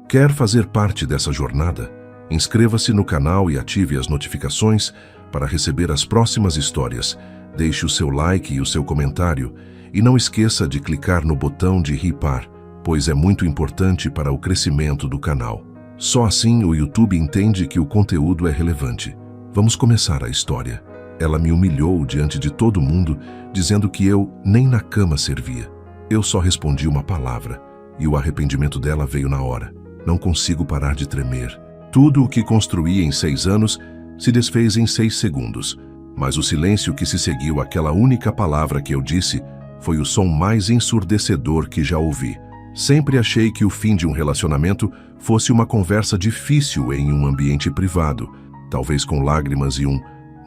Quer fazer parte dessa jornada? Inscreva-se no canal e ative as notificações para receber as próximas histórias. Deixe o seu like e o seu comentário e não esqueça de clicar no botão de hipar, pois é muito importante para o crescimento do canal. Só assim o YouTube entende que o conteúdo é relevante. Vamos começar a história. Ela me humilhou diante de todo mundo, dizendo que eu nem na cama servia. Eu só respondi uma palavra e o arrependimento dela veio na hora. Não consigo parar de tremer. Tudo o que construí em 6 anos se desfez em 6 segundos. Mas o silêncio que se seguiu àquela única palavra que eu disse foi o som mais ensurdecedor que já ouvi. Sempre achei que o fim de um relacionamento fosse uma conversa difícil em um ambiente privado, talvez com lágrimas e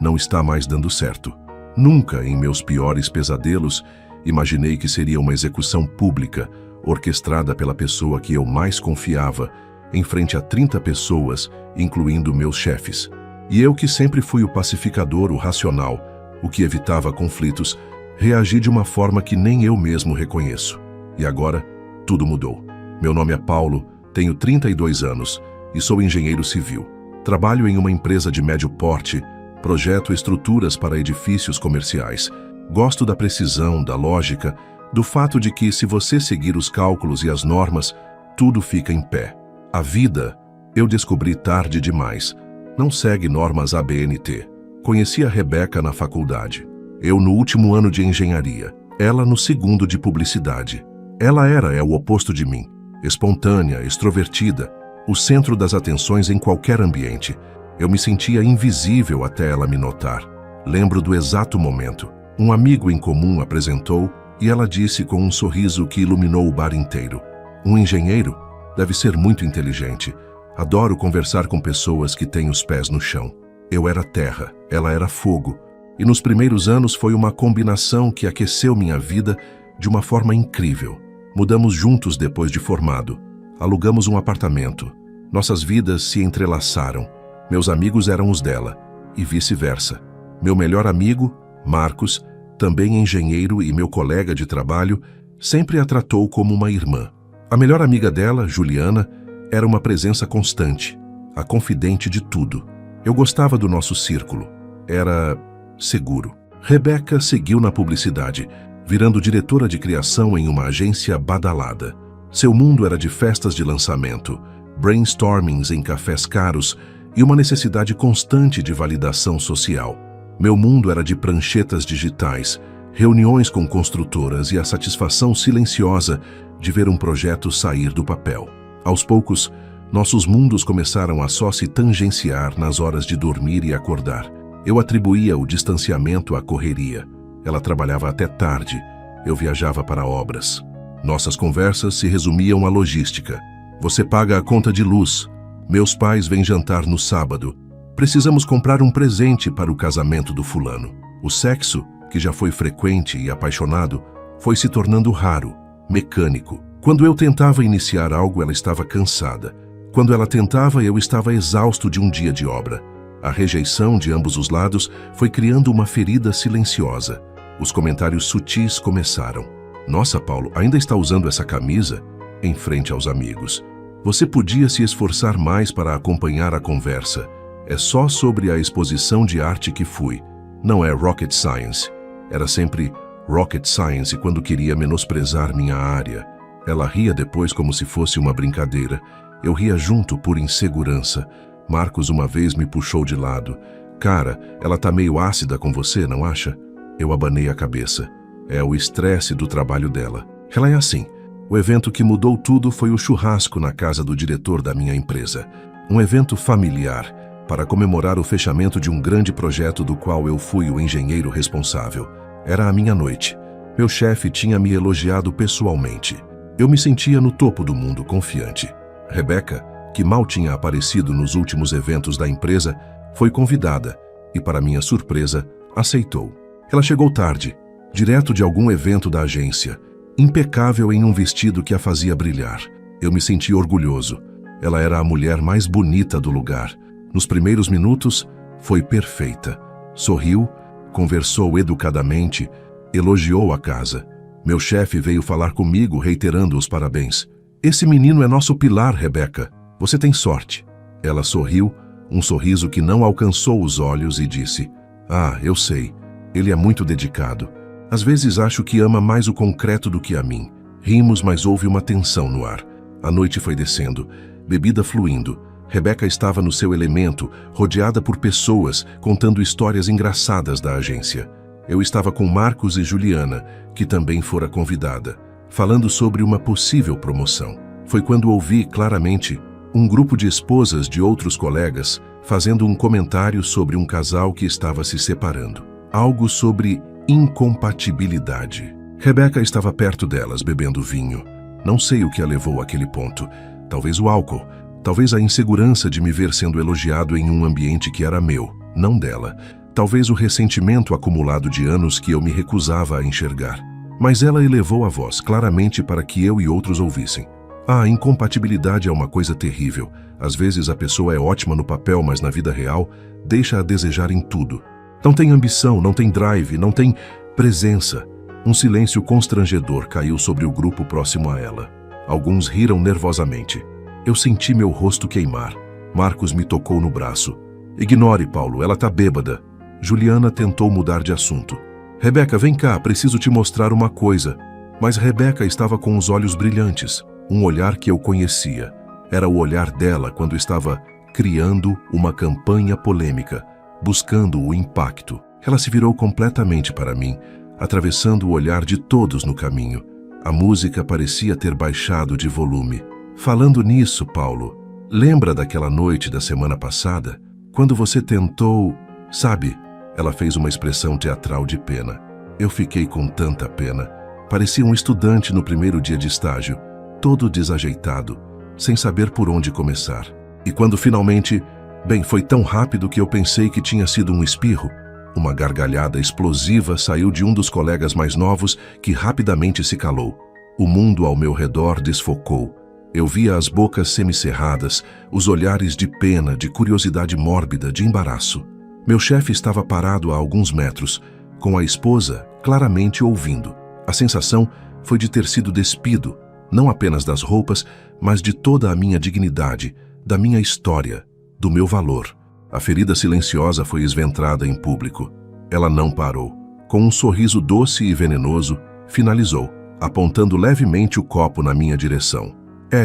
não está mais dando certo. Nunca, em meus piores pesadelos, imaginei que seria uma execução pública, orquestrada pela pessoa que eu mais confiava, em frente a 30 pessoas, incluindo meus chefes. E eu, que sempre fui o pacificador, o racional, o que evitava conflitos, reagi de uma forma que nem eu mesmo reconheço. E agora, tudo mudou. Meu nome é Paulo, tenho 32 anos e sou engenheiro civil. Trabalho em uma empresa de médio porte, projeto estruturas para edifícios comerciais. Gosto da precisão, da lógica, do fato de que, se você seguir os cálculos e as normas, tudo fica em pé. A vida, eu descobri tarde demais, não segue normas ABNT. Conheci a Rebeca na faculdade. Eu no último ano de engenharia, ela no segundo de publicidade. Ela é o oposto de mim. Espontânea, extrovertida, o centro das atenções em qualquer ambiente. Eu me sentia invisível até ela me notar. Lembro do exato momento. Um amigo em comum apresentou e ela disse com um sorriso que iluminou o bar inteiro: "Um engenheiro? Deve ser muito inteligente. Adoro conversar com pessoas que têm os pés no chão." Eu era terra, ela era fogo. E nos primeiros anos foi uma combinação que aqueceu minha vida de uma forma incrível. Mudamos juntos depois de formado. Alugamos um apartamento. Nossas vidas se entrelaçaram. Meus amigos eram os dela, e vice-versa. Meu melhor amigo, Marcos, também engenheiro e meu colega de trabalho, sempre a tratou como uma irmã. A melhor amiga dela, Juliana, era uma presença constante, a confidente de tudo. Eu gostava do nosso círculo. Era seguro. Rebeca seguiu na publicidade, virando diretora de criação em uma agência badalada. Seu mundo era de festas de lançamento, brainstormings em cafés caros e uma necessidade constante de validação social. Meu mundo era de pranchetas digitais, reuniões com construtoras e a satisfação silenciosa de ver um projeto sair do papel. Aos poucos, nossos mundos começaram a só se tangenciar nas horas de dormir e acordar. Eu atribuía o distanciamento à correria. Ela trabalhava até tarde, eu viajava para obras. Nossas conversas se resumiam à logística. Você paga a conta de luz. Meus pais vêm jantar no sábado. Precisamos comprar um presente para o casamento do fulano. O sexo, que já foi frequente e apaixonado, foi se tornando raro, mecânico. Quando eu tentava iniciar algo, ela estava cansada. Quando ela tentava, eu estava exausto de um dia de obra. A rejeição de ambos os lados foi criando uma ferida silenciosa. Os comentários sutis começaram. "Nossa, Paulo, ainda está usando essa camisa?" Em frente aos amigos. "Você podia se esforçar mais para acompanhar a conversa. É só sobre a exposição de arte que fui. Não é rocket science." Era sempre rocket science quando queria menosprezar minha área. Ela ria depois como se fosse uma brincadeira. Eu ria junto por insegurança. Marcos uma vez me puxou de lado. "Cara, ela tá meio ácida com você, não acha?" Eu abanei a cabeça. "É o estresse do trabalho dela. Ela é assim." O evento que mudou tudo foi o churrasco na casa do diretor da minha empresa. Um evento familiar, para comemorar o fechamento de um grande projeto do qual eu fui o engenheiro responsável. Era a minha noite. Meu chefe tinha me elogiado pessoalmente. Eu me sentia no topo do mundo, confiante. Rebeca, que mal tinha aparecido nos últimos eventos da empresa, foi convidada e, para minha surpresa, aceitou. Ela chegou tarde, direto de algum evento da agência, impecável em um vestido que a fazia brilhar. Eu me senti orgulhoso. Ela era a mulher mais bonita do lugar. Nos primeiros minutos, foi perfeita. Sorriu, conversou educadamente, elogiou a casa. Meu chefe veio falar comigo reiterando os parabéns. Esse menino é nosso pilar, Rebeca. Você tem sorte. Ela sorriu, um sorriso que não alcançou os olhos e disse: Ah, eu sei. Ele é muito dedicado. Às vezes acho que ama mais o concreto do que a mim. Rimos, mas houve uma tensão no ar. A noite foi descendo, bebida fluindo. Rebeca estava no seu elemento, rodeada por pessoas, contando histórias engraçadas da agência. Eu estava com Marcos e Juliana, que também fora convidada, falando sobre uma possível promoção. Foi quando ouvi claramente um grupo de esposas de outros colegas fazendo um comentário sobre um casal que estava se separando. Algo sobre incompatibilidade. Rebeca estava perto delas, bebendo vinho. Não sei o que a levou àquele ponto. Talvez o álcool. Talvez a insegurança de me ver sendo elogiado em um ambiente que era meu, não dela. Talvez o ressentimento acumulado de anos que eu me recusava a enxergar. Mas ela elevou a voz claramente para que eu e outros ouvissem. A incompatibilidade é uma coisa terrível. Às vezes a pessoa é ótima no papel, mas na vida real deixa a desejar em tudo. Não tem ambição, não tem drive, não tem presença. Um silêncio constrangedor caiu sobre o grupo próximo a ela. Alguns riram nervosamente. Eu senti meu rosto queimar. Marcos me tocou no braço. Ignore, Paulo, ela tá bêbada. Juliana tentou mudar de assunto. Rebeca, vem cá, preciso te mostrar uma coisa. Mas Rebeca estava com os olhos brilhantes, um olhar que eu conhecia. Era o olhar dela quando estava criando uma campanha polêmica, buscando o impacto. Ela se virou completamente para mim, atravessando o olhar de todos no caminho. A música parecia ter baixado de volume. Falando nisso, Paulo, lembra daquela noite da semana passada? Quando você tentou... Sabe, ela fez uma expressão teatral de pena. Eu fiquei com tanta pena. Parecia um estudante no primeiro dia de estágio, todo desajeitado, sem saber por onde começar. E quando finalmente... Bem, foi tão rápido que eu pensei que tinha sido um espirro. Uma gargalhada explosiva saiu de um dos colegas mais novos, que rapidamente se calou. O mundo ao meu redor desfocou. Eu via as bocas semicerradas, os olhares de pena, de curiosidade mórbida, de embaraço. Meu chefe estava parado a alguns metros, com a esposa claramente ouvindo. A sensação foi de ter sido despido, não apenas das roupas, mas de toda a minha dignidade, da minha história, do meu valor. A ferida silenciosa foi esventrada em público. Ela não parou. Com um sorriso doce e venenoso, finalizou, apontando levemente o copo na minha direção.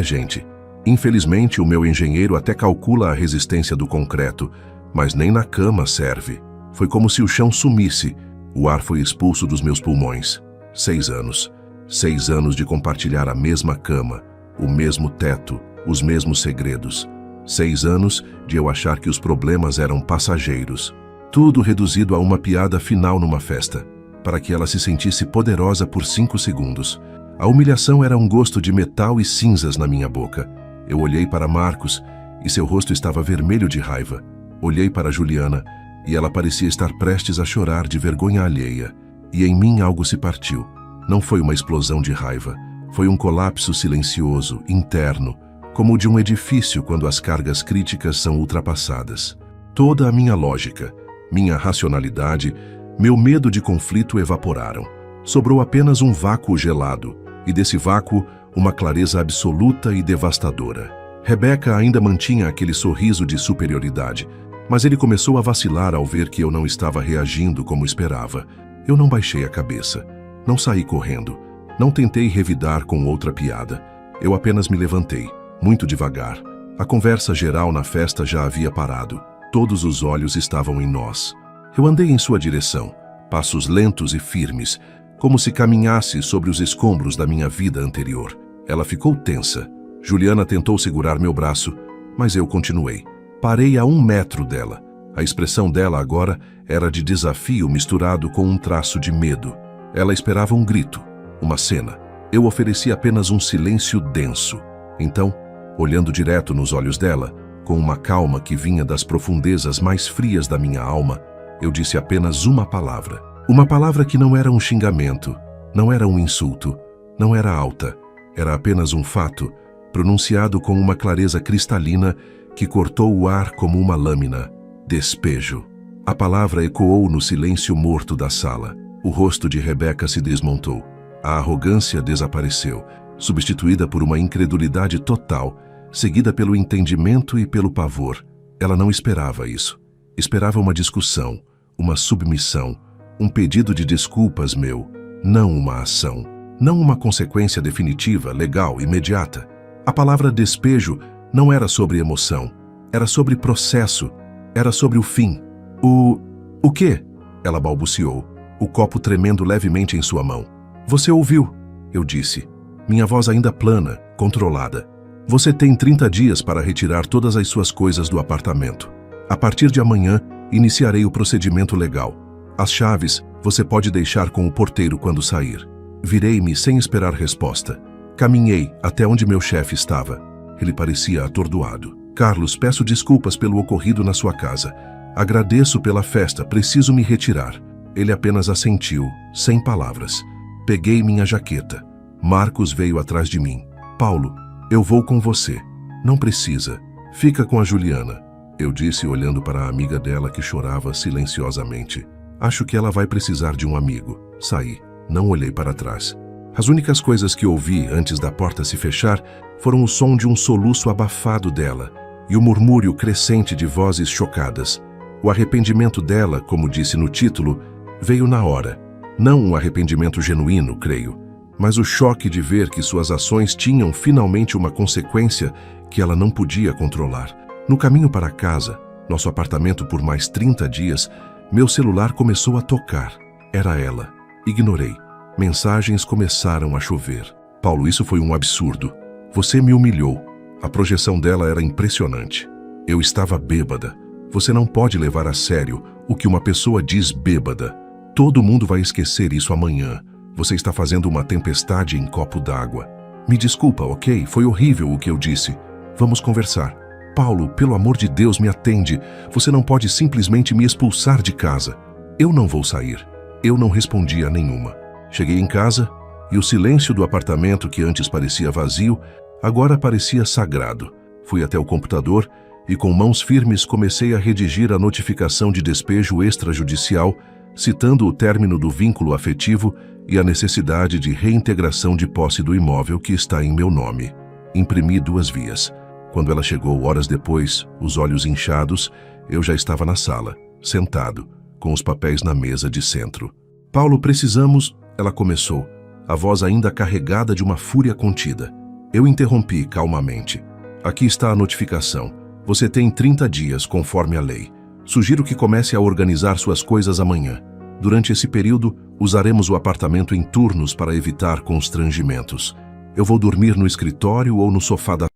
Gente, infelizmente o meu engenheiro até calcula a resistência do concreto, mas nem na cama serve. Foi como se o chão sumisse. O ar foi expulso dos meus pulmões. 6 anos. 6 anos de compartilhar a mesma cama, o mesmo teto, os mesmos segredos. 6 anos de eu achar que os problemas eram passageiros. Tudo reduzido a uma piada final numa festa, para que ela se sentisse poderosa por 5 segundos. A humilhação era um gosto de metal e cinzas na minha boca. Eu olhei para Marcos e seu rosto estava vermelho de raiva. Olhei para Juliana e ela parecia estar prestes a chorar de vergonha alheia. E em mim algo se partiu. Não foi uma explosão de raiva. Foi um colapso silencioso, interno, como o de um edifício quando as cargas críticas são ultrapassadas. Toda a minha lógica, minha racionalidade, meu medo de conflito evaporaram. Sobrou apenas um vácuo gelado, e desse vácuo, uma clareza absoluta e devastadora. Rebeca ainda mantinha aquele sorriso de superioridade, mas ele começou a vacilar ao ver que eu não estava reagindo como esperava. Eu não baixei a cabeça, não saí correndo, não tentei revidar com outra piada. Eu apenas me levantei, muito devagar. A conversa geral na festa já havia parado. Todos os olhos estavam em nós. Eu andei em sua direção, passos lentos e firmes, como se caminhasse sobre os escombros da minha vida anterior. Ela ficou tensa. Juliana tentou segurar meu braço, mas eu continuei. Parei a 1 metro dela. A expressão dela agora era de desafio misturado com um traço de medo. Ela esperava um grito, uma cena. Eu ofereci apenas um silêncio denso. Então, olhando direto nos olhos dela, com uma calma que vinha das profundezas mais frias da minha alma, eu disse apenas uma palavra. Uma palavra que não era um xingamento, não era um insulto, não era alta. Era apenas um fato, pronunciado com uma clareza cristalina que cortou o ar como uma lâmina. Despejo. A palavra ecoou no silêncio morto da sala. O rosto de Rebeca se desmontou. A arrogância desapareceu. substituída por uma incredulidade total, seguida pelo entendimento e pelo pavor. Ela não esperava isso. Esperava uma discussão, uma submissão, um pedido de desculpas meu, não uma ação, não uma consequência definitiva, legal, imediata. A palavra despejo não era sobre emoção, era sobre processo, era sobre o fim. O quê? Ela balbuciou, o copo tremendo levemente em sua mão. Você ouviu? Eu disse, minha voz ainda plana, controlada. Você tem 30 dias para retirar todas as suas coisas do apartamento. A partir de amanhã, iniciarei o procedimento legal. As chaves você pode deixar com o porteiro quando sair. Virei-me sem esperar resposta. Caminhei até onde meu chefe estava. Ele parecia atordoado. Carlos, peço desculpas pelo ocorrido na sua casa. Agradeço pela festa, preciso me retirar. Ele apenas assentiu, sem palavras. Peguei minha jaqueta. Marcos veio atrás de mim. Paulo, eu vou com você. Não precisa. Fica com a Juliana. Eu disse olhando para a amiga dela que chorava silenciosamente. Acho que ela vai precisar de um amigo. Saí. Não olhei para trás. As únicas coisas que ouvi antes da porta se fechar foram o som de um soluço abafado dela e o murmúrio crescente de vozes chocadas. O arrependimento dela, como disse no título, veio na hora. Não um arrependimento genuíno, creio, mas o choque de ver que suas ações tinham finalmente uma consequência que ela não podia controlar. No caminho para casa, nosso apartamento por mais 30 dias, meu celular começou a tocar. Era ela. Ignorei. Mensagens começaram a chover. Paulo, isso foi um absurdo. Você me humilhou. A projeção dela era impressionante. Eu estava bêbada. Você não pode levar a sério o que uma pessoa diz bêbada. Todo mundo vai esquecer isso amanhã. Você está fazendo uma tempestade em copo d'água. Me desculpa, ok? Foi horrível o que eu disse. Vamos conversar. Paulo, pelo amor de Deus, me atende. Você não pode simplesmente me expulsar de casa. Eu não vou sair. Eu não respondi a nenhuma. Cheguei em casa e o silêncio do apartamento, que antes parecia vazio, agora parecia sagrado. Fui até o computador e com mãos firmes comecei a redigir a notificação de despejo extrajudicial, citando o término do vínculo afetivo e a necessidade de reintegração de posse do imóvel que está em meu nome. Imprimi 2 vias. Quando ela chegou horas depois, os olhos inchados, eu já estava na sala, sentado, com os papéis na mesa de centro. Paulo, precisamos... Ela começou, a voz ainda carregada de uma fúria contida. Eu interrompi calmamente. Aqui está a notificação. Você tem 30 dias, conforme a lei. Sugiro que comece a organizar suas coisas amanhã. Durante esse período, usaremos o apartamento em turnos para evitar constrangimentos. Eu vou dormir no escritório ou no sofá da